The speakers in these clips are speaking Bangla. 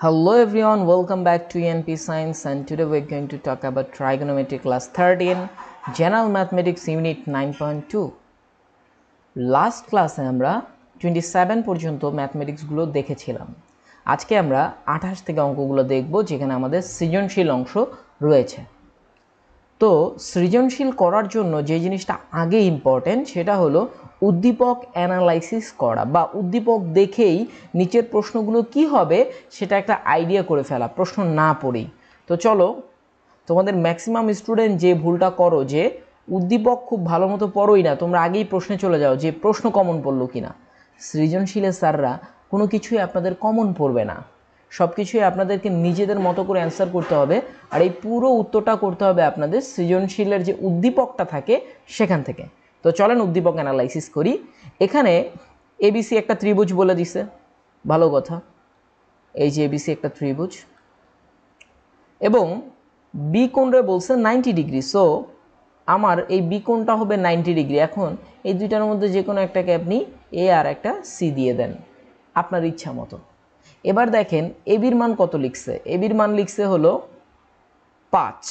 Hello everyone, welcome back to ENP Science, and today we're going to talk about trigonometry class 13 General Mathematics Unit 9.2. Last ক্লাসে আমরা 27 পর্যন্ত ম্যাথমেটিক্সগুলো দেখেছিলাম। আজকে আমরা 28 থেকে অঙ্কগুলো দেখব, যেখানে আমাদের সৃজনশীল অংশ রয়েছে। তো সৃজনশীল করার জন্য যে জিনিসটা আগে ইম্পর্টেন্ট সেটা হলো উদ্দীপক অ্যানালাইসিস করা, বা উদ্দীপক দেখেই নিচের প্রশ্নগুলো কি হবে সেটা একটা আইডিয়া করে ফেলা, প্রশ্ন না পড়েই। তো চলো, তোমাদের ম্যাক্সিমাম স্টুডেন্ট যে ভুলটা করো যে উদ্দীপক খুব ভালো মতো পড়োই না, তোমরা আগেই প্রশ্নে চলে যাও যে প্রশ্ন কমন পড়লো কিনা। সৃজনশীলের স্যাররা কোনো কিছুই আপনাদের কমন পড়বে না, সব কিছুই আপনাদেরকে নিজেদের মতো করে অ্যান্সার করতে হবে, আর এই পুরো উত্তরটা করতে হবে আপনাদের সৃজনশীলের যে উদ্দীপকটা থাকে সেখান থেকে। তো চলেন উদ্দীপক অ্যানালাইসিস করি। এখানে এবিসি একটা ত্রিভুজ বলে দিছে, ভালো কথা। এই যে এবিসি একটা ত্রিভুজ এবং বি কোণরে বলছে 90 ডিগ্রি। সো আমার এই বি কোণটা হবে 90 ডিগ্রি। এখন এই দুইটার মধ্যে যে কোনো একটাকে আপনি এ আর একটা সি দিয়ে দেন আপনার ইচ্ছা মতো। এবার দেখেন এবির মান কত লিখছে। এবির মান লিখছে হলো 5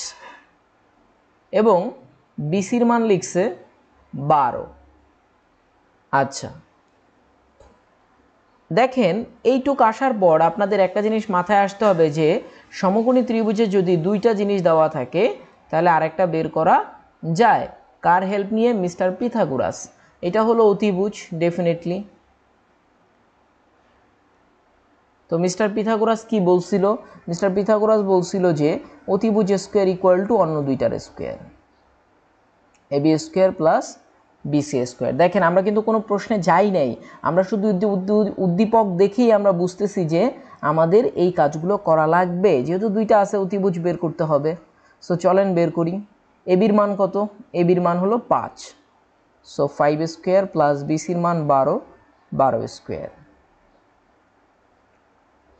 এবং বিসির মান লিখছে 12। আচ্ছা, দেখেন এইটুক আসার পর আপনাদের একটা জিনিস মাথায় আসতে হবে যে সমকোণী ত্রিভুজে যদি দুইটা জিনিস দেওয়া থাকে তাহলে আরেকটা বের করা যায়। কার হেল্প নিয়ে? Mister Pythagoras. এটা হলো অতিভুজ ডেফিনেটলি। তো মিস্টার পিথাগোরাস কি বলছিল? মিস্টার পিথাগোরাস বলছিল যে অতিভুজ স্কোয়ার ইকুয়াল টু অন্য দুইটার square, AB square plus BC square. দেখেন আমরা কিন্তু কোনো প্রশ্নে যাই নাই, আমরা শুধু উদ্দীপক দেখেই আমরা বুঝতেছি যে আমাদের এই কাজগুলো করা লাগবে, যেহেতু দুইটা আছে অতিভুজ বের করতে হবে। সো চলেন বের করি। এবির মান কত? এবির মান হলো 5। সো 5 স্কোয়ার প্লাস বিসির মান 12, 12 স্কোয়ার,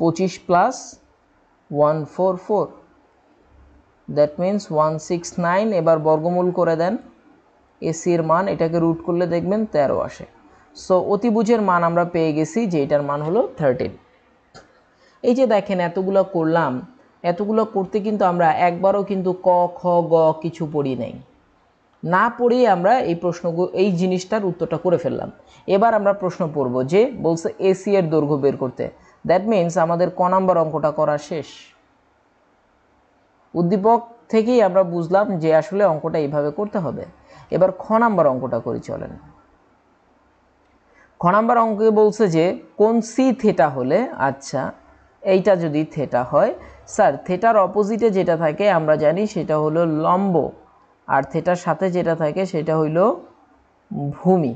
25 প্লাস 144, দ্যাট মিনস 169। এবার বর্গমূল করে দেন। এসির মান এটাকে রুট করলে দেখবেন 13 আসে। সো অতিভুজের মান আমরা পেয়ে গেছি যে এটার মান হলো 13। এই যে দেখেন এতগুলো করলাম, এতগুলো করতে কিন্তু আমরা একবারও কিন্তু ক খ গ কিছু পড়ি নাই, না পড়েই আমরা এই প্রশ্নগুলো এই জিনিসটার উত্তরটা করে ফেললাম। এবার আমরা প্রশ্ন পড়ব যে বলছে এসি এর দৈর্ঘ্য বের করতে। দ্যাট মিনস আমাদের ক নাম্বার অঙ্কটা করা শেষ। উদ্দীপক থেকেই আমরা বুঝলাম যে আসলে অঙ্কটা এইভাবে করতে হবে। এবার খ নাম্বার অঙ্কটা করি চলেন। খ নাম্বার অঙ্কে বলছে যে কোণ সি থেটা হলে, আচ্ছা এইটা যদি থেটা হয়, স্যার থেটার অপোজিটে যেটা থাকে আমরা জানি সেটা হলো লম্ব, আর থেটার সাথে যেটা থাকে সেটা হইল ভূমি।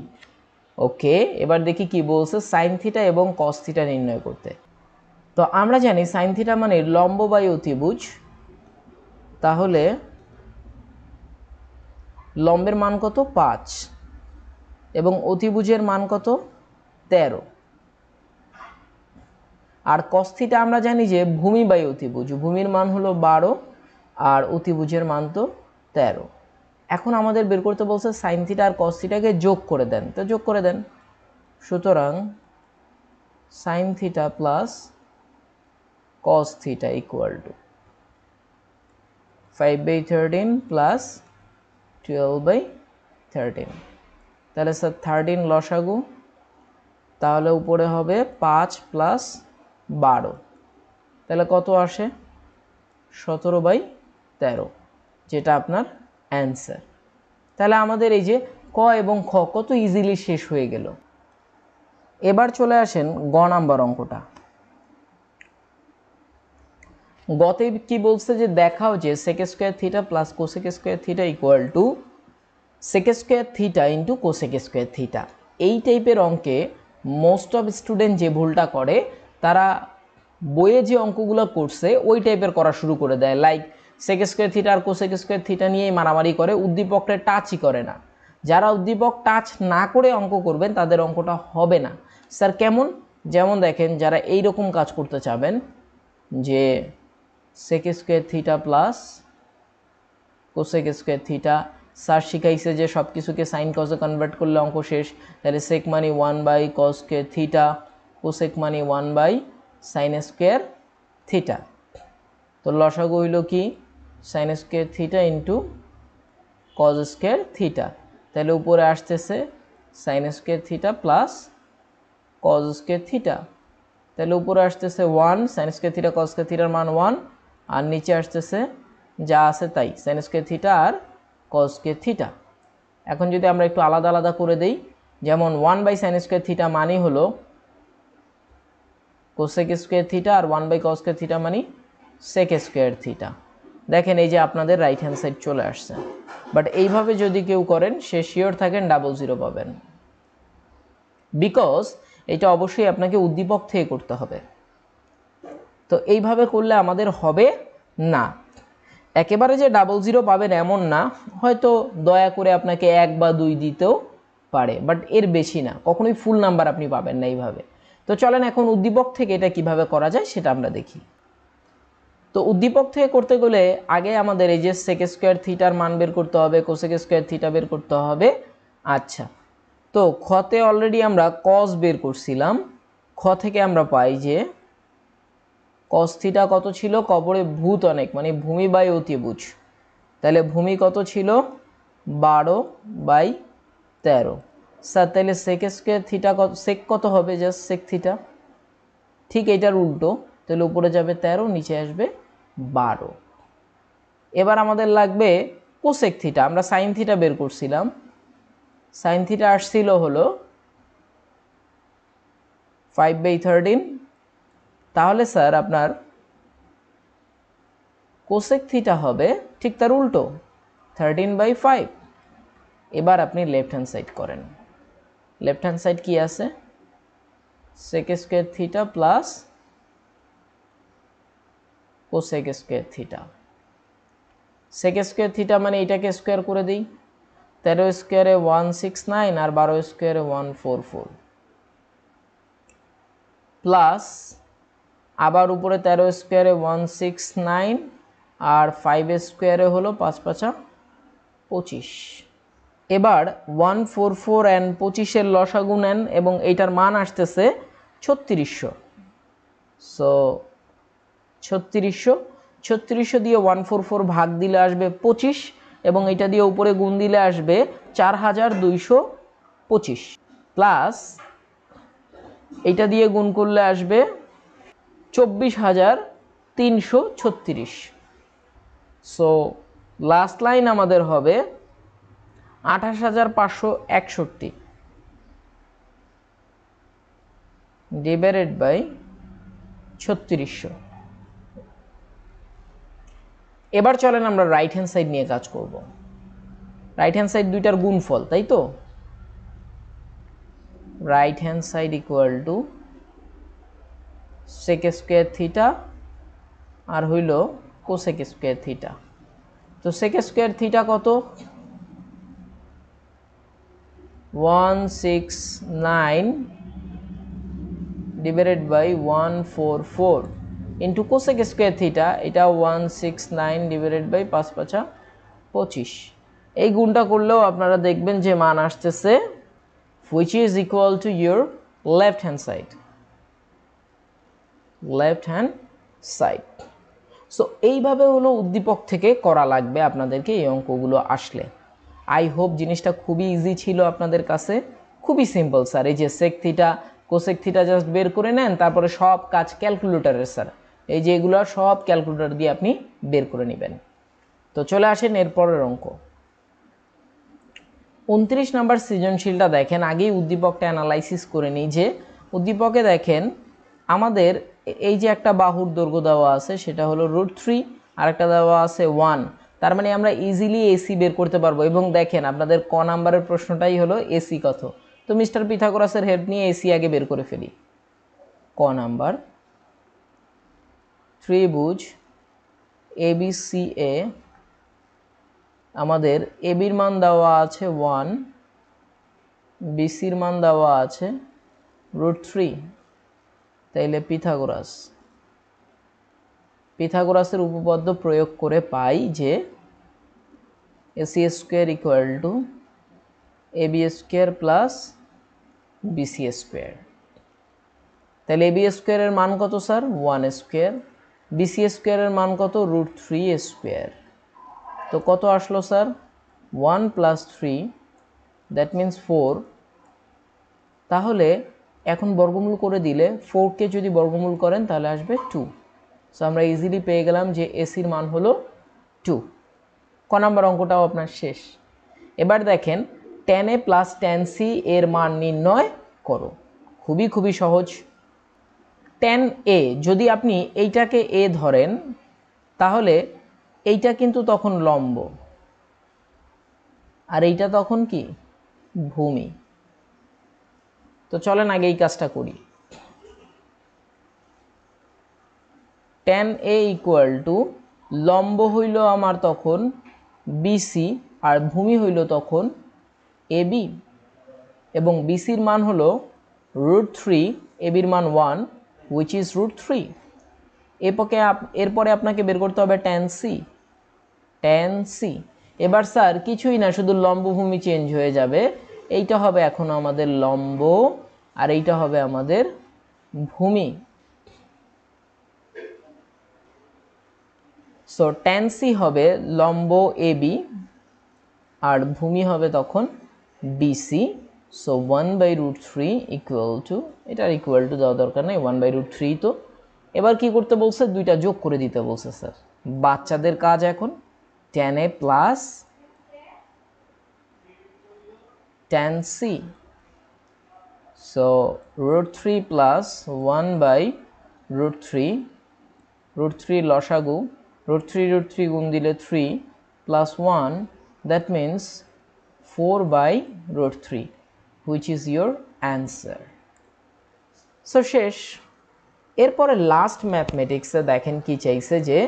ওকে, এবার দেখি কি বলছে সাইন থিটা এবং কস থিটা নির্ণয় করতে। তো আমরা জানি সাইন থিটা মানে লম্ব বাই অতিভুজ, তাহলে লম্বের মান কত? 5 এবং অতিভুজের মান কত? 13। আর কস থিটা আমরা জানি যে ভূমি বাই অতিভুজ, ভূমির মান হলো 12 আর অতিভুজের মান তো 13। এখন আমাদের বের করতে বলছে সাইন থিটা আর কস থিটাকে যোগ করে দেন, তো যোগ করে দেন। সুতরাং sign theta plus cos theta equal two 5/13 plus 12/13। তাহলে স্যার 13 লসাগু, তাহলে উপরে হবে 5 প্লাস 12, তাহলে কত আসে? 17/13, যেটা আপনার অ্যান্সার। তাহলে আমাদের এই যে ক এবং খ কত ইজিলি শেষ হয়ে গেল। এবার চলে আসেন গ নাম্বার অঙ্কটা। গতে কি বলছে যে দেখাও যে sec square theta plus cosec square theta equal to sec square theta into cosec square theta. এই টাইপের অঙ্কে মোস্ট অফ স্টুডেন্ট যে ভুলটা করে, তারা বইয়ে যে অঙ্কগুলো করছে ওই টাইপের করা শুরু করে দেয়, লাইক সেক স্কোয়ার থিটা আর কোসেক স্কোয়ার থিটা নিয়েই মারামারি করে, উদ্দীপকটা টাচই করে না। যারা উদ্দীপক টাচ না করে অঙ্ক করবেন তাদের অঙ্কটা হবে না। স্যার কেমন? যেমন দেখেন, যারা এই রকম কাজ করতে চাবেন যে sec square theta plus cosec square theta, sir শিখাইছে যে সব কিছুকে সাইন কসে কনভার্ট করলে অঙ্ক শেষ, তাহলে সেক মানি 1/cos স্কোয়ার থিটা, কোসেক মানি 1/sin স্কোয়ার থিটা। তো লসাগু হইল কি sign square theta into cos square theta, তাহলে উপরে আসতেছে sign square theta plus cos square theta, তাহলে উপরে আসতেছে 1 sign square theta cos square থিটার মান 1, আর নিচে আসতেছে যা আছে তাই সাইন স্কোয়ার থিটা আর কজ স্কোয়ার থিটা। এখন যদি আমরা একটু আলাদা আলাদা করে দেই, যেমন 1 বাই সাইন স্কোয়ার থিটা মানে হলো কোসেক স্কোয়ার থিটা আর 1 বাই কজ স্কোয়ার থিটা মানে সেক স্কোয়ার থিটা। দেখেন এই যে আপনাদের রাইট হ্যান্ড সাইড চলে আসছে। বাট এইভাবে যদি কেউ করেন সে শিওর থাকেন 00 পাবেন, বিকজ এটা অবশ্যই আপনাকে উদ্দীপক থেকে করতে হবে। তো এইভাবে করলে আমাদের হবে না, একেবারে যে 00 পাবেন এমন না, হয়তো দয়া করে আপনাকে 1 বা 2 দিতেও পারে, বাট এর বেশি না, কখনোই ফুল নাম্বার আপনি পাবেন না এইভাবে। তো চলেন এখন উদ্দীপক থেকে এটা কিভাবে করা যায় সেটা আমরা দেখি। তো উদ্দীপক থেকে করতে গেলে আগে আমাদের এই যে সেক স্কোয়ার থিটার মান বের করতে হবে, কোসেক স্কোয়ার থিটা বের করতে হবে। আচ্ছা, তো খতে অলরেডি আমরা কস বের করছিলাম, খ থেকে আমরা পাই যে কস থিটা কত ছিল, কবরে ভূত অনেক মানে ভূমি বাই অতিভুজ, তাহলে ভূমি কত ছিল 12/13। স্যার তাহলে সেক স্কোয়ার থিটা কত, সেক কত হবে, জাস্ট সেক থিটা, ঠিক এইটার উল্টো, তাহলে উপরে যাবে 13 নিচে আসবে 12। এবার আমাদের লাগবে কোসেক থিটা, আমরা সাইন থিটা বের করছিলাম, সাইন থিটা আসছিল হলো 5/13, তাহলে স্যার আপনার কোসেক থিটা হবে ঠিক তার উল্টো 13/5। এবার আপনি লেফট হ্যান্ড সাইড করেন, লেফট হ্যান্ড সাইড কি আছে sec square theta plus cosec square theta. Sec square theta মানে এটাকে স্কোয়ার করে দিই, 13 স্কোয়ারে 169 আর 12 স্কোয়ারে 144, প্লাস আবার উপরে 13 স্কোয়ারে 169 আর 5 স্কোয়ারে হলো 5 5 25। এবার 144 অ্যান্ড 25-এর লসাগু নেন এবং এইটার মান আসতেছে 3600। সো 3600 দিয়ে 144 ভাগ দিলে আসবে 25 এবং এটা দিয়ে উপরে গুণ দিলে আসবে 4225, প্লাস এটা দিয়ে গুণ করলে আসবে 24336। সো লাস্ট লাইন আমাদের হবে 28561 ডিভাইডেড বাই 3600। এবার চলেন আমরা রাইট হ্যান্ড সাইড নিয়ে কাজ করব। রাইট হ্যান্ড সাইড দুইটার গুণফল, তাই তো right hand side equal to sec square theta আর হইল কোসেক স্কোয়ার থিটা। তো সেক স্কোয়ার থিটা কত 169 divided by 144 into cosec square theta, এটা 169 ডিভাইডেড বাই 5 5 25। এই গুণটা করলেও আপনারা দেখবেন যে মান আসতেছে which is equal to your left hand side, left hand side। So এইভাবে হলো উদ্দীপক থেকে করা লাগবে আপনাদেরকে এই অঙ্কগুলো আসলে। আই হোপ জিনিসটা খুবই ইজি ছিল আপনাদের কাছে, খুবই সিম্পল স্যার। এই যে sec theta cosec theta just বের করে নেন, তারপরে সব কাজ ক্যালকুলেটরের স্যার, এই যে এগুলো সব ক্যালকুলেটর দিয়ে আপনি বের করে নেবেন। তো চলে আসেন এরপরের অঙ্ক 29 নাম্বার সৃজনশীলটা দেখেন। আগেই উদ্দীপকটা অ্যানালাইসিস করে নিই যে উদ্দীপকে দেখেন আমাদের এই যে একটা বাহুর দৈর্ঘ্য দেওয়া আছে সেটা হলো √3, আর একটা দেওয়া আছে 1, তার মানে আমরা ইজিলি এসি বের করতে পারবো। এবং দেখেন আপনাদের ক নাম্বারের প্রশ্নটাই হলো এসি কত, তো মিস্টার পিথাগোরাসের হেল্প নিয়ে এসি আগে বের করে ফেলি। ক নাম্বার ত্রিভুজ এবিসিএ, আমাদের এবির মান দেওয়া আছে 1, বিসির মান দেওয়া আছে √3, তাইলে পিথাগোরাসের উপপাদ্য প্রয়োগ করে পাই যে AC square equal to AB square plus BC square. তাহলে এবি স্কোয়ারের মান কত স্যার 1 স্কোয়ার, বিসি স্কোয়ারের মান কত √3 স্কোয়ার। তো কত আসলো স্যার 1 + 3 দ্যাট মিন্স 4। তাহলে এখন বর্গমূল করে দিলে 4কে যদি বর্গমূল করেন তাহলে আসবে 2। সো আমরা ইজিলি পেয়ে গেলাম যে এসির মান হলো 2। ক নাম্বার অঙ্কটাও আপনার শেষ। এবার দেখেন tan a + tan c এর মান নির্ণয় করো। খুবই সহজ। tan a যদি আপনি এইটাকে a ধরেন তাহলে এইটা কিন্তু তখন লম্ব আর এইটা তখন কি ভূমি। তো চলেন আগে এই কাজটা করি। tan a = লম্ব হইল আমার তখন BC আর ভূমি হইল তখন AB এবং BCর মান হলো √3, ABর মান 1 which is √3। এরপরে আপনাকে বের করতে হবে tan c। এবার স্যার কিছুই না, শুধু লম্ব ভূমি চেঞ্জ হয়ে যাবে। এইটা হবে এখন আমাদের লম্ব আর এইটা হবে আমাদের ভূমি। সো tan c হবে লম্ব AB আর ভূমি হবে তখন BC। সো 1/√3 এটার ইকুয়াল টু দেওয়া দরকার নেই, 1/√3। তো এবার কি করতে বলছে, দুইটা যোগ করে দিতে বলছে স্যার। বাচ্চাদের কাজ এখন tan a + tan c। So √3 + 1/√3, √3 লসাগু, √3 গুণ দিলে 3 + 1 that means 4/√3 which is your answer। So শেষ। এরপরে লাস্ট ম্যাথমেটিক্সে দেখেন কি চাইছে যে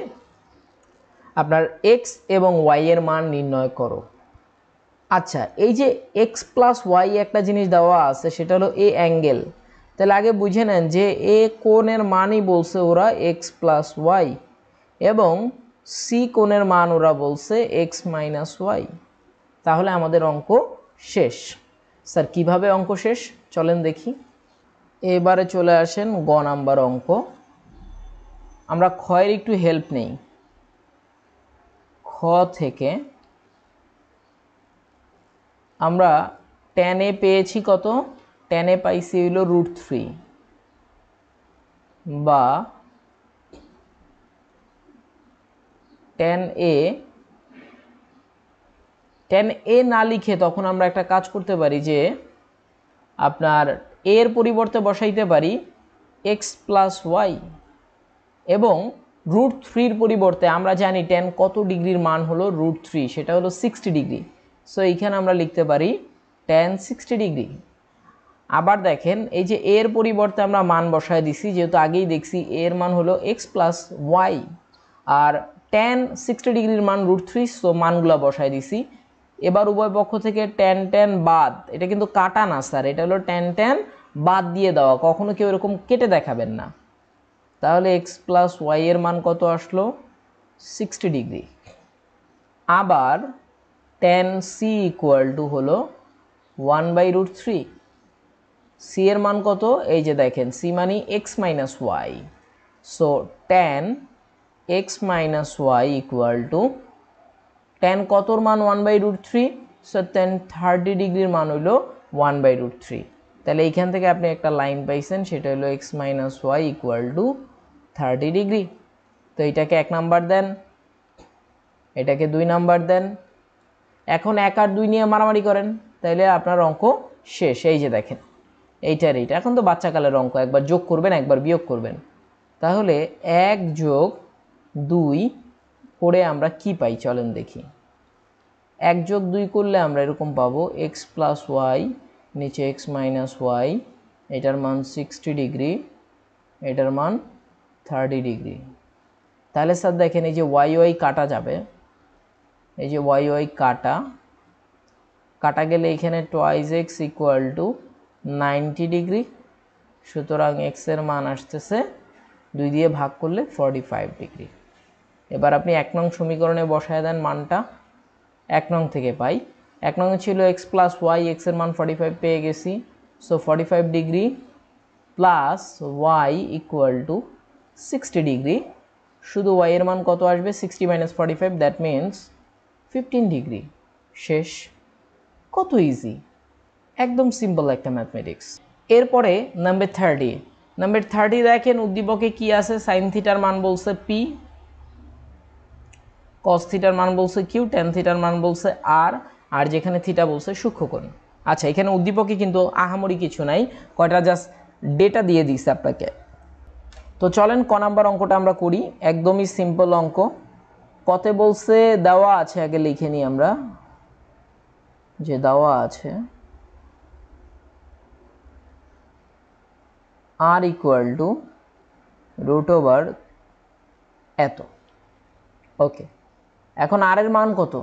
আপনার x এবং y এর মান নির্ণয় করো। আচ্ছা, এই যে x + y একটা জিনিস দেওয়া আছে সেটা হলো a অ্যাঙ্গেল। তাহলে আগে বুঝে নেন যে a কোণের মানই বলছে ওরা x + y এবং c কোণের মান ওরা বলছে x - y। তাহলে আমাদের অঙ্ক শেষ। স্যার কিভাবে অঙ্ক শেষ চলেন দেখি। এবারে চলে আসেন গ নাম্বার অঙ্ক। আমরা ক্ষয়ের একটু হেল্প নেই। খ থেকে আমরা tan a পেয়েছি কত, tan a পাইছি হইল √3 বা tan a না লিখে তখন আমরা একটা কাজ করতে পারি যে আপনার এর পরিবর্তে বসাইতে পারি x + y এবং √3 পরিবর্তে আমরা জানি tan কত ডিগ্রির মান হলো √3, সেটা হলো 60 ডিগ্রি। সো এইখানে আমরা লিখতে পারি tan 60 ডিগ্রি। আবার দেখেন এই যে এর পরিবর্তে আমরা মান বসায় দিছি, যেহেতু আগেই দেখছি এর মান হলো x + y আর tan 60 ডিগ্রির মান √3, সো মানগুলো বসায় দিছি। এবার উভয় পক্ষ থেকে tan বাদ, এটা কিন্তু কাটা না স্যার, এটা হলো tan বাদ দিয়ে দেওয়া, কখনো কেউ এরকম কেটে দেখাবেন না। তাহলে x + y এর মান কত আসলো 60 ডিগ্রি। আবার tan c = হলো 1/√3। c এর মান কত, এই যে দেখেন c মানে x - y। So tan x - y tan কতর মান 1/√3, সো tan 30 ডিগ্রির মান হলো 1/√3। তাহলে এইখান থেকে আপনি একটা লাইন পাইছেন, সেটা হলো x - y 30 ডিগ্রি। তো এটাকে 1 নাম্বার দেন, এটাকে 2 নাম্বার দেন। এখন 1 আর 2 নিয়ে মারামারি করেন, তাইলে আপনার অঙ্ক শেষ। এই যে দেখেন এইটার এইটা, এখন তো বাচ্চাকালের অঙ্ক, একবার যোগ করবেন একবার বিয়োগ করবেন। তাহলে 1 + 2 করে আমরা কি পাই চলেন দেখি। 1 + 2 করলে আমরা এরকম পাবো x + y, নিচে x - y, এটার মান 60 ডিগ্রি, এটার মান 30 ডিগ্রি। তাহলে স্যার দেখেন এই যে y কাটা যাবে, এই যে y কাটা গেলে এখানে 2x = 90 ডিগ্রি। সুতরাং x এর মান আসতেছে 2 দিয়ে ভাগ করলে 45 ডিগ্রি। এবার আপনি 1 নং সমীকরণে বসায় দেন মানটা। 1 নং থেকে পাই, 1 নং ছিল x + y, x এর মান 45 পেয়ে গেছি। সো 45 ডিগ্রি + y = 60 ডিগ্রি শুধু y এর মান কত আসবে 60 - 45, দ্যাট মিন্স 15 ডিগ্রি। শেষ। কত ইজি, একদম সিম্পল একটা ম্যাথমেটিক্স। এরপরে নাম্বার 30 দেখেন উদ্দীপকে কি আছে, সাইন থিটার মান বলছে পি, কস থিটার মান বলছে কিউ, ট্যান থিটার মান বলছে আর যেখানে থিটা বলছে সূক্ষ্মকোণ। আচ্ছা, এখানে উদ্দীপকে কিন্তু আহামরি কিছু নাই, কয়টা জাস্ট ডেটা দিয়ে দিচ্ছে আপনাকে। তো চলেন ক নাম্বার অঙ্কটা আমরা করি, একদমই সিম্পল অঙ্ক। কতে বলছে দেওয়া আছে, আগে লিখে নিই আমরা, যে দেওয়া আছে r equal to root over এত। ওকে, এখন আর এর মান কত,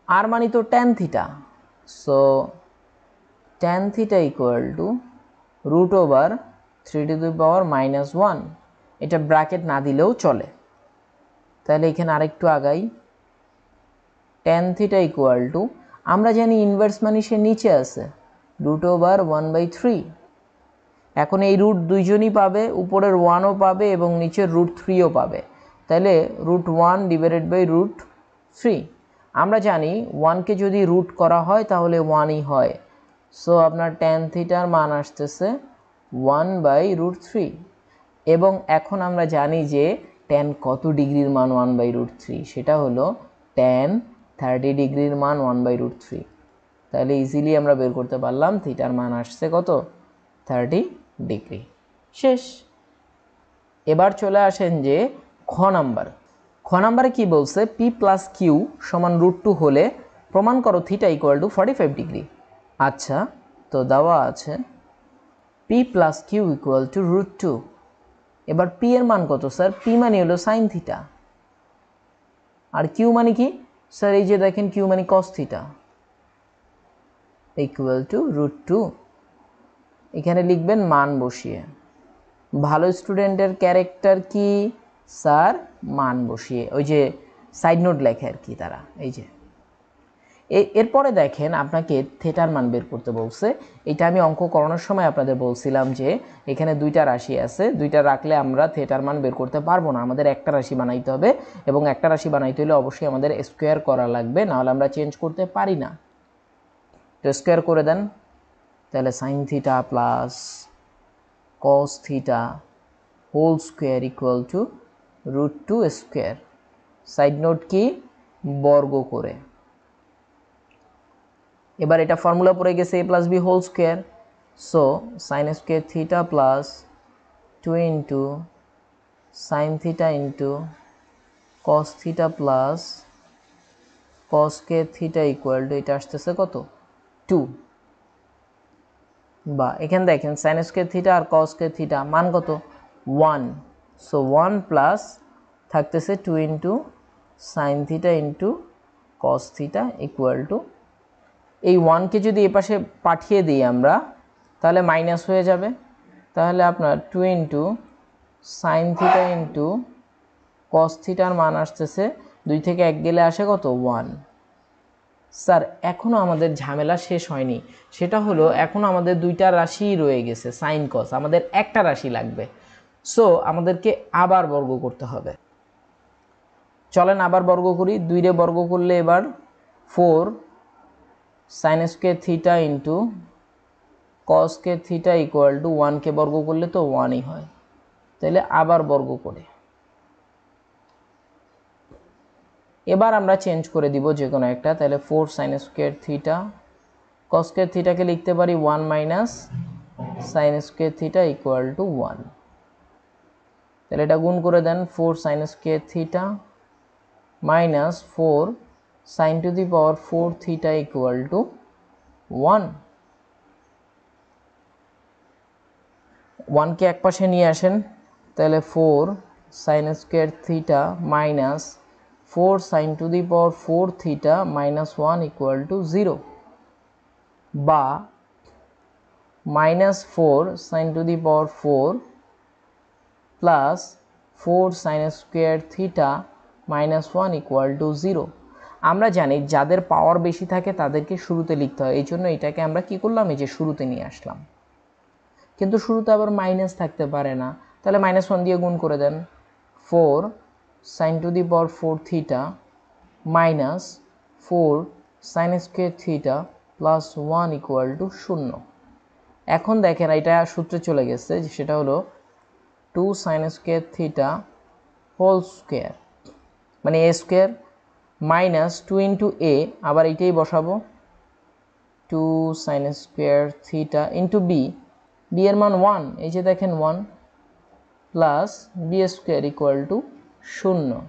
আর মানি তো tan theta, so tan theta equal to root over 3⁻⁻1। এটা ব্র্যাকেট না দিলেও চলে, তাহলে এখানে আরেকটু আগাই। ট্যান থিটা ইকুয়াল টু, আমরা জানি ইনভার্স মানি সে নিচে আছে, রুট ওভার 1/3। এখন এই রুট দুইজনই পাবে, উপরের 1ও পাবে এবং নিচের রুট 3ও পাবে, তাহলে √1 / √3। আমরা জানি 1কে যদি রুট করা হয় তাহলে 1ই হয়, সো আপনার ট্যান থিটার মান আসতেছে 1/√3। এবং এখন আমরা জানি যে ট্যান কত ডিগ্রির মান 1/√3, সেটা হলো ট্যান 30 ডিগ্রির মান 1/√3। তাহলে ইজিলি আমরা বের করতে পারলাম থিটার মান আসছে কত, 30 ডিগ্রি। শেষ। এবার চলে আসেন যে খ নাম্বারে কি বলছে, পি প্লাস কিউ সমান √2 হলে প্রমাণ করো থিটা ইকুয়াল টু 45 ডিগ্রি। আচ্ছা, তো দেওয়া আছে p plus q equal to √2। এবার পি এর মান কত স্যার, পি মানে হলো সাইন থিটা, আর কিউ মানে কি স্যার, এই যে দেখেন কিউ মানে কস থিটা, ইকুয়াল টু √2। এখানে লিখবেন মান বসিয়ে। ভালো স্টুডেন্টের ক্যারেক্টার কি স্যার, মান বসিয়ে, ওই যে সাইড নোট লেখে আর কি তারা, এই যে। এরপরে দেখেন আপনাকে থিটার মান বের করতে বলছে। এটা আমি অঙ্ক করানোর সময় আপনাদের বলছিলাম যে এখানে দুইটা রাশি আছে, দুইটা রাখলে আমরা থিটার মান বের করতে পারবো না, আমাদের একটা রাশি বানাইতে হবে, এবং একটা রাশি বানাইতে হলে অবশ্যই আমাদের স্কোয়ার করা লাগবে, নাহলে আমরা চেঞ্জ করতে পারি না। তো স্কোয়ার করে দেন, তাহলে sine theta plus cos theta whole square equal to √2 square. Side note কি, বর্গ করে। এবার এটা ফর্মুলা পড়ে গেছে a plus b whole square, so sine square theta plus 2 into sine theta into cos theta plus cos square theta equal to, এটা আসতেছে কত 2। বা এখানে দেখেন সাইন স্কোয়ার থিটা আর কস স্কোয়ার থিটা মান কত 1, সো 1 প্লাস থাকতেছে 2 into sine theta into cos theta equal two, এই 1কে যদি এ পাশে পাঠিয়ে দিই আমরা তাহলে মাইনাস হয়ে যাবে, তাহলে আপনার 2 ইন্টু সাইন থিটা ইন্টু কস থিটার মান আসতেছে 2 থেকে 1 গেলে আসে কত 1। স্যার এখনও আমাদের ঝামেলা শেষ হয়নি, সেটা হলো এখনও আমাদের দুইটা রাশি রয়ে গেছে সাইন কস, আমাদের একটা রাশি লাগবে, সো আমাদেরকে আবার বর্গ করতে হবে। চলেন আবার বর্গ করি, 2 রে বর্গ করলে এবার 4 sine square theta into cos square theta equal to 1কে বর্গ করলে তো 1ই হয়, তাহলে আবার বর্গ করে। এবার আমরা চেঞ্জ করে দিব যে কোনো একটা, তাহলে 4 sine square theta, cos square থিটাকে লিখতে পারি 1 minus sine square theta equal to 1। তাহলে এটা গুণ করে দেন, 4 sine square theta minus 4 sine to the power 4 theta equal to 1। 1কে এক পাশে নিয়ে আসেন, তাহলে 4 sine square theta minus 4 sine to the power 4 theta minus 1 equal to 0, বা minus 4 sine to the power 4 plus 4 sine square theta minus 1 equal to 0। আমরা জানি যাদের পাওয়ার বেশি থাকে তাদেরকে শুরুতে লিখতে হয়, এই জন্য এটাকে আমরা কি করলাম, এই যে শুরুতে নিয়ে আসলাম। কিন্তু শুরুতে আবার মাইনাস থাকতে পারে না, তাহলে -1 দিয়ে গুণ করে দেন, 4 sin two the power 4 theta minus 4 sin square theta plus 1 equal to 0। এখন দেখেন এটা সূত্রে চলে গেছে, সেটা হলো 2 sin square theta whole square মানে a square minus 2 into a, আবার এইটাই বসাবো 2 sin square theta into b, b এর মান 1, এই যে দেখেন 1 plus b square equal to 0,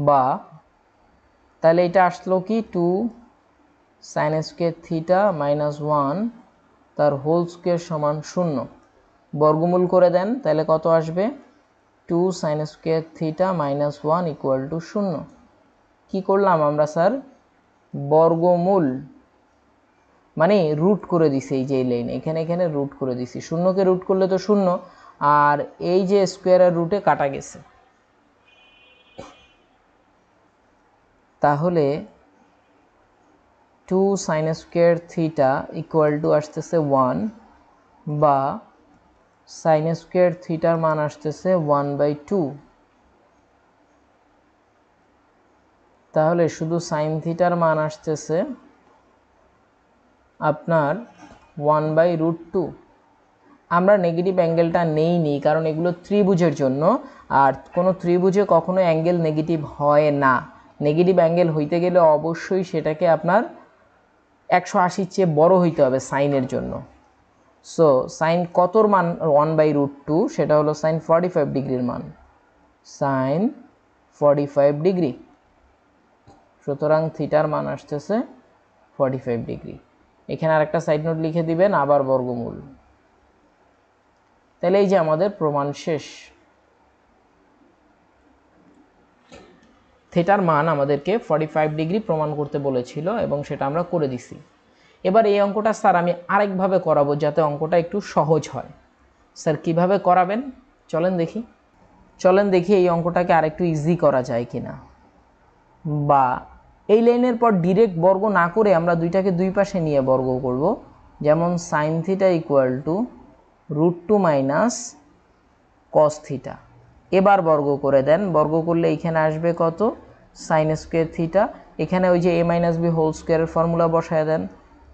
বা তাহলে এটা আসলো কি 2 sin স্কয়ার থিটা মাইনাস 1 তার হোল স্কয়ার সমান 0। বর্গমূল করে দেন তাহলে কত আসবে 2 sin square theta minus 1 equal to 0। কি করলাম আমরা স্যার, বর্গমূল মানে রুট করে দিছি, এই যে এই লাইন এখানে রুট করে দিছি, শূন্যকে রুট করলে তো 0, আর এই যে স্কয়ারের রুটে কাটা গেছে, তাহলে 2 sin square theta equal two আসতেছে 1, বা sin স্কয়ার থিটার মান আসতেছে 1/2। তাহলে শুধু sin থিটার মান আসতেছে আপনার 1/√2। আমরা নেগেটিভ অ্যাঙ্গেলটা নেইনি কারণ এগুলো ত্রিভুজের জন্য, আর কোনো ত্রিভুজে কখনো অ্যাঙ্গেল নেগেটিভ হয় না। নেগেটিভ অ্যাঙ্গেল হইতে গেলে অবশ্যই সেটাকে আপনার 180 চেয়ে বড় হইতে হবে সাইনের জন্য। সো সাইন কতর মান 1/√2, সেটা হলো সাইন 45 ডিগ্রির মান, সাইন 45 ডিগ্রি। সুতরাং থিটার মান আসতেছে 45 ডিগ্রি। এখানে আরেকটা সাইড নোট লিখে দিবেন, আবার বর্গমূল। তাহলে এই যে আমাদের প্রমাণ শেষ। থিটার মান আমাদেরকে 45 ডিগ্রি প্রমাণ করতে বলেছিল এবং সেটা আমরা করে দিছি। এবার এই অঙ্কটা স্যার আমি আরেকভাবে করাবো যাতে অঙ্কটা একটু সহজ হয়। স্যার কিভাবে করাবেন চলেন দেখি এই অঙ্কটাকে আরেকটু ইজি করা যায় কিনা, বা এই লাইনের পর ডিরেক্ট বর্গ না করে আমরা দুইটাকে দুই পাশে নিয়ে বর্গ করব। যেমন sine theta equal to √2 minus cos theta. এবার বর্গ করে দেন, বর্গ করলে এখানে আসবে কত, সাইন স্কয়ার থিটা, এখানে ওই যে a মাইনাস বি হোল স্কয়ারের ফর্মুলা বসায় দেন,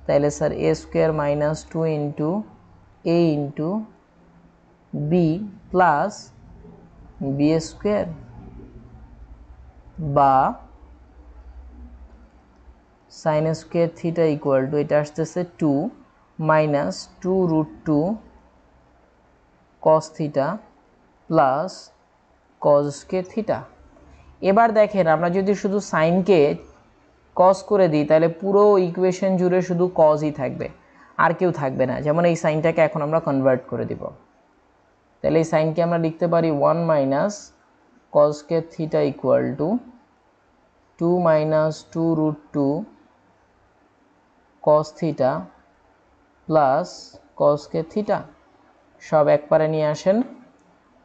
তাহলে sir a square minus 2 into a into b plus b square, বা sine square theta equal to এটা আসতেছে 2 মাইনাস 2√2 cos theta plus cos square theta. এবার দেখেন আমরা যদি শুধু সাইনকে কস করে দিই তাহলে পুরো ইকুয়েশন জুড়ে শুধু কসই থাকবে, আর কেউ থাকবে না। যেমন এই সাইনটাকে এখন আমরা কনভার্ট করে দিব, তাহলে এই সাইনকে আমরা লিখতে পারি 1 minus cos square theta equal to 2 মাইনাস 2√2 cos theta plus cos square theta. সব একবারে নিয়ে আসেন,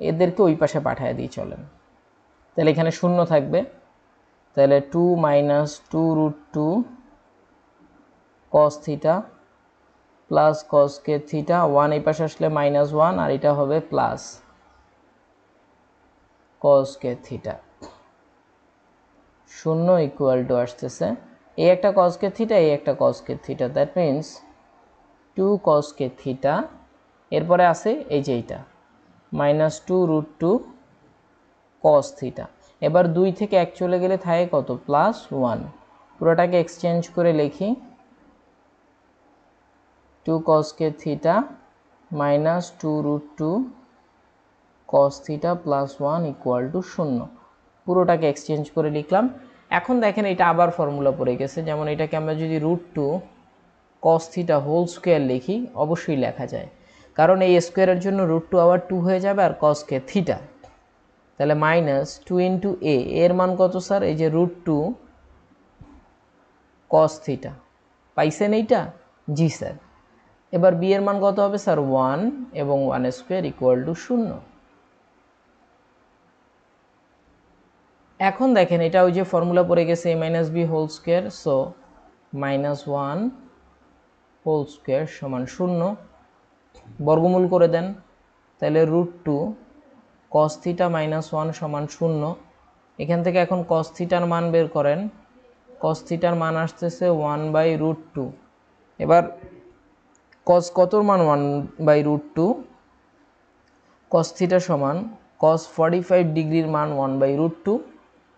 এদেরকে ওই পাশে পাঠিয়ে দিই চলেন। তাহলে এখানে শূন্য থাকবে, তাহলে 2 মাইনাস 2√2 cos theta plus cos square theta, 1 এই পাশে আসলে -1 আর এটা হবে plus cos square theta. 0 equal to আসতেছে এই একটা কস স্কয়ার থিটা, এই একটা কস square theta, that means 2 cos square theta, এরপরে আছে এই যে এইটা -2√2 কস থিটা। এবার 2 থেকে 1 চলে গেলে থাকে কত, +1। পুরোটাকে এক্সচেঞ্জ করে লিখি 2 cos square theta -2√2 cos theta +1 equal to 0। পুরোটাকে এক্সচেঞ্জ করে লিখলাম। এখন দেখেন এটা আবার ফর্মুলা পড়ে গেছে, যেমন এটাকে আমরা যদি √2 cos থিটা হোল স্কয়ার লিখি অবশ্যই লেখা যায়, কারণ এই স্কয়ারের জন্য √2 আবার 2 হয়ে যাবে আর cos স্কয়ার থিটা, তাহলে -2 ইন্টু a, এর মান কত স্যার, এই যে √2 cos থিটা, পাইছেন এইটা? জি স্যার। এবার b এর মান কত হবে স্যার, 1 এবং 1 স্কয়ার ইকুয়াল টু 0। এখন দেখেন এটা ওই যে ফর্মুলা পড়ে গেছে a minus b whole square, so -1 whole square সমান 0। বর্গমূল করে দেন, তাহলে √2 cos থিটা মাইনাস 1 সমান 0। এখান থেকে এখন cos থিটার মান বের করেন। cos থিটার মান আসতেছে 1/√2। এবার cos কতর মান 1/√2? cos থিটা সমান cos 45 ডিগ্রির মান 1/√2।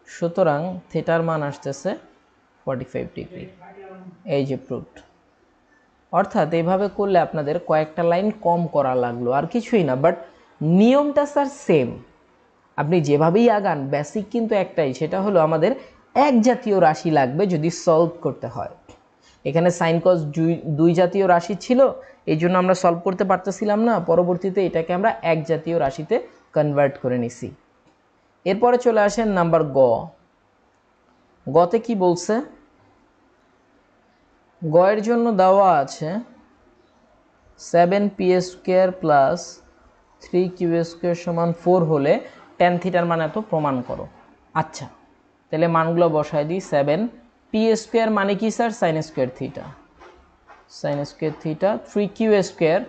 সুতরাং থিটার মান আসতেছে 45 ডিগ্রি। এই যে প্রুফড। অর্থাৎ এইভাবে করলে আপনাদের কয়েকটা লাইন কম করা লাগলো, আর কিছুই না, বাট নিয়মটা স্যার সেম। আপনি যেভাবেই আগান বেসিক কিন্তু একটাই, সেটা হলো আমাদের এক জাতীয় রাশি লাগবে যদি সলভ করতে হয়। এখানে সাইন কস দুই জাতীয় রাশি ছিল, এই জন্য আমরা সলভ করতে পারতেছিলাম না। পরবর্তীতে এটাকে আমরা এক জাতীয় রাশিতে কনভার্ট করে নিছি। এরপরে চলে আসেন নাম্বার গ। গতে কি বলছে? গ এর জন্য দেওয়া আছে 7p² প্লাস 3q² সমান 4 হলে tan থিটার মান এত প্রমাণ করো। আচ্ছা, তাহলে মানগুলো বসায় দিই। 7p² মানে কি sir? Sine square theta. Sine square theta 3q²,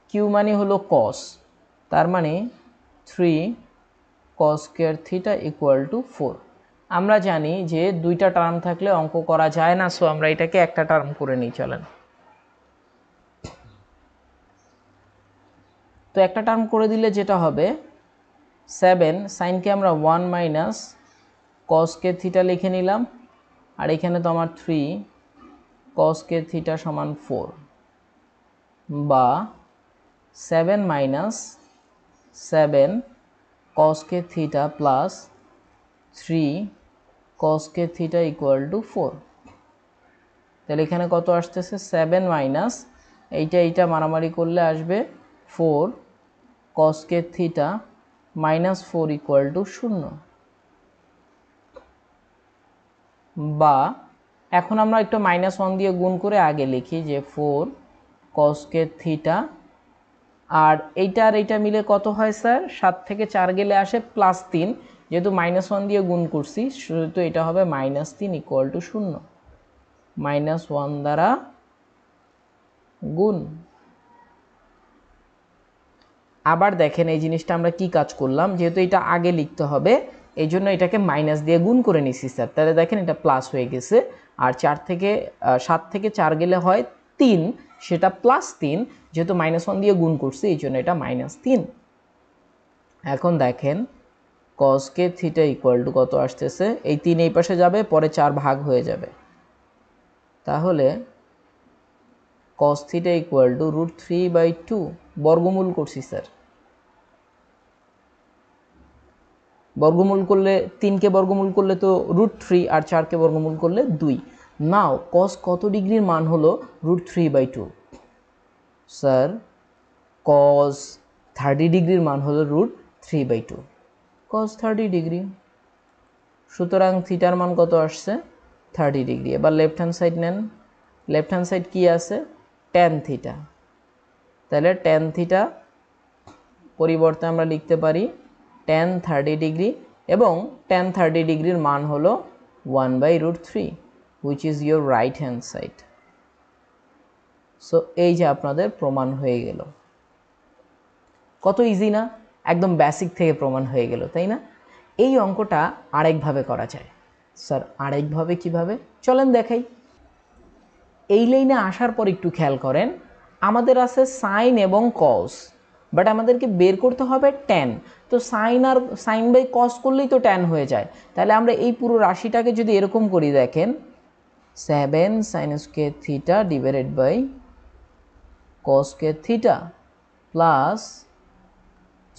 q মানে হলো কস, তার মানে 3cos² থিটা ইকুয়াল টু 4। আমরা জানি যে দুইটা টার্ম থাকলে অঙ্ক করা যায় না, সো আমরা এটাকে একটা টার্ম করে নিই। চলেন, তো একটা টার্ম করে দিলে যেটা হবে 7 সাইনকে আমরা 1 মাইনাস কসকে থিটা লিখে নিলাম, আর এখানে তো আমার 3cos² থিটা সমান 4, বা 7 minus 7cos² theta plus 3cos² theta equal two 4। তাহলে এখানে কত আসতেছে? 7 মাইনাস এইটা মারামারি করলে আসবে 4cos² theta minus 4 equal to 0। বা এখন আমরা একটু -1 দিয়ে গুণ করে আগে লিখি যে 4cos² থিটা, আর এইটা আর এইটা মিলে কত হয় স্যার? 7 থেকে 4 গেলে আসে +3, যেহেতু -1 দিয়ে গুণ করছি সেহেতু এটা হবে -3 ইকুয়াল টু 0। -1 দ্বারা গুণ। আবার দেখেন এই জিনিসটা আমরা কি কাজ করলাম, যেহেতু এটা আগে লিখতে হবে এই জন্য এটাকে মাইনাস দিয়ে গুণ করে নিছি স্যার। তাহলে দেখেন এটা প্লাস হয়ে গেছে, আর 7 থেকে 4 গেলে হয় 3, সেটা +3, যেহেতু -1 দিয়ে গুণ করছি এই জন্য এটা -3। এখন দেখেন cos² থিটা ইকুয়াল টু কত আসতেছে? এই 3 এই পাশে যাবে, পরে 4 ভাগ হয়ে যাবে, তাহলে cos থিটা ইকুয়াল টু √3/2 বর্গমূল করছি স্যার। বর্গমূল করলে 3কে বর্গমূল করলে তো √3, আর 4কে বর্গমূল করলে 2। নাও cos কত ডিগ্রির মান হলো √3/2? স্যার cos 30 ডিগ্রির মান হলো √3/2, cos 30 ডিগ্রি। সুতরাং থিটার মান কত আসছে? 30 ডিগ্রি। এবার লেফট হ্যান্ড সাইড নেন। লেফট হ্যান্ড সাইড কি আছে? tan theta. তাহলে tan থিটা পরিবর্তে আমরা লিখতে পারি tan 30 ডিগ্রি, এবং tan 30 ডিগ্রির মান হলো 1/√3, which is your right hand side. So এই যে আপনাদের প্রমাণ হয়ে গেল। কত ইজি না? একদম বেসিক থেকে প্রমাণ হয়ে গেল, তাই না? এই অঙ্কটা আরেকভাবে করা যায়। স্যার আরেকভাবে কিভাবে? চলেন দেখাই। এই লাইনে আসার পর একটু খেয়াল করেন, আমাদের আছে সাইন এবং কস, বাট আমাদেরকে বের করতে হবে ট্যান। তো সাইন বাই কস করলেই তো ট্যান হয়ে যায়। তাহলে আমরা এই পুরো রাশিটাকে যদি এরকম করি, দেখেন 7 sin² theta divided by cos² theta plus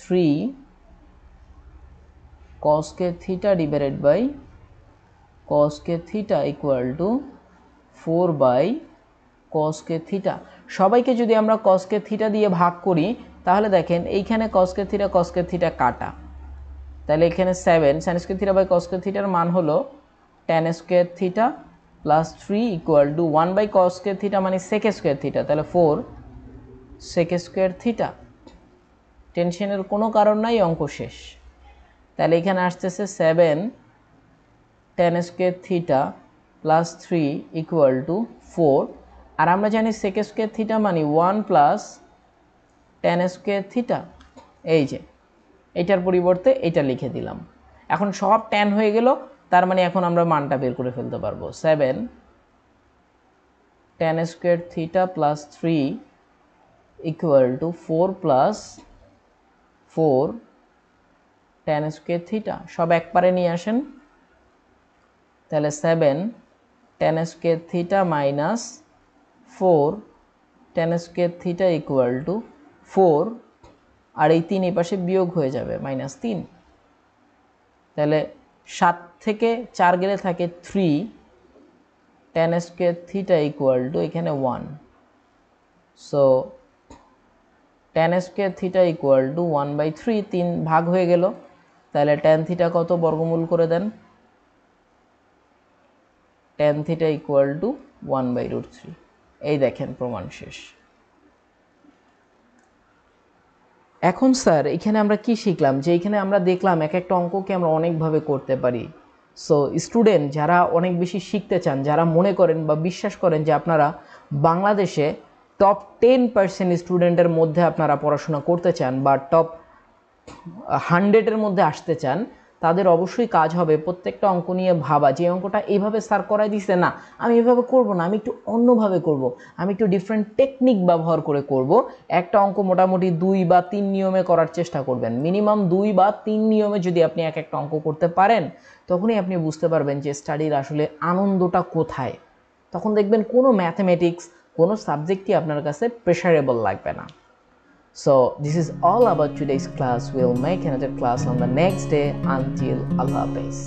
3cos² theta divided by cos² theta equal to 4/cos² theta. সবাইকে যদি আমরা cos² থিটা দিয়ে ভাগ করি, তাহলে দেখেন এইখানে cos² থিটা কাটা, তাহলে এখানে 7 sin² থিটা বাই cos² থিটার মান হলো tan² theta plus 3 equal to 1/cos² theta মানে sec² থিটা, তাহলে 4 sec² থিটা। টেনশনের কোনো কারণ নাই, অঙ্ক শেষ। তাহলে এখানে আসতেছে 7 tan² theta plus 3 equal to 4, আর আমরা জানি sec² থিটা মানে 1 প্লাস tan² থিটা। এই যে এটার পরিবর্তে এটা লিখে দিলাম। এখন সব tan হয়ে গেল, তার মানে এখন আমরা মানটা বের করে ফেলতে পারবো। 7 tan square theta plus 3 equal to 4 plus 4 tan square theta. সব একবারে নিয়ে আসেন, তাহলে 7 tan square theta minus 4 tan square theta equal two 4, আর এই 3 এই পাশে বিয়োগ হয়ে যাবে -3। তাহলে 7 থেকে 4 গেলে থাকে 3 tan square theta equal two এখানে 1। So tan square theta equal two 1/3, 3 ভাগ হয়ে গেল। তাহলে tan থিটা কত, বর্গমূল করে দেন। tan theta equal two 1/√3। এই দেখেন প্রমাণ শেষ। এখন স্যার এখানে আমরা কি শিখলাম, যে এখানে আমরা দেখলাম এক একটা অঙ্ককে আমরা অনেকভাবে করতে পারি। সো স্টুডেন্ট যারা অনেক বেশি শিখতে চান, যারা মনে করেন বা বিশ্বাস করেন যে আপনারা বাংলাদেশে টপ 10% স্টুডেন্টের মধ্যে আপনারা পড়াশোনা করতে চান বা টপ 100-এর মধ্যে আসতে চান, তাদের অবশ্যই কাজ হবে প্রত্যেকটা অঙ্ক নিয়ে ভাবা যে অঙ্কটা এইভাবে স্যার করাই দিছে, না আমি এভাবে করব না, আমি একটু অন্যভাবে করব, আমি একটু ডিফারেন্ট টেকনিক ব্যবহার করে করব। একটা অঙ্ক মোটামুটি 2 বা 3 নিয়মে করার চেষ্টা করবেন। মিনিমাম 2 বা 3 নিয়মে যদি আপনি এক একটা অঙ্ক করতে পারেন, তখনই আপনি বুঝতে পারবেন যে স্টাডির আসলে আনন্দটা কোথায়। তখন দেখবেন কোনো ম্যাথমেটিক্স, কোনো সাবজেক্টই আপনার কাছে প্রেশারেবল লাগবে না। So this is all about today's class. We'll make another class on the next day. Until Allah Hafiz.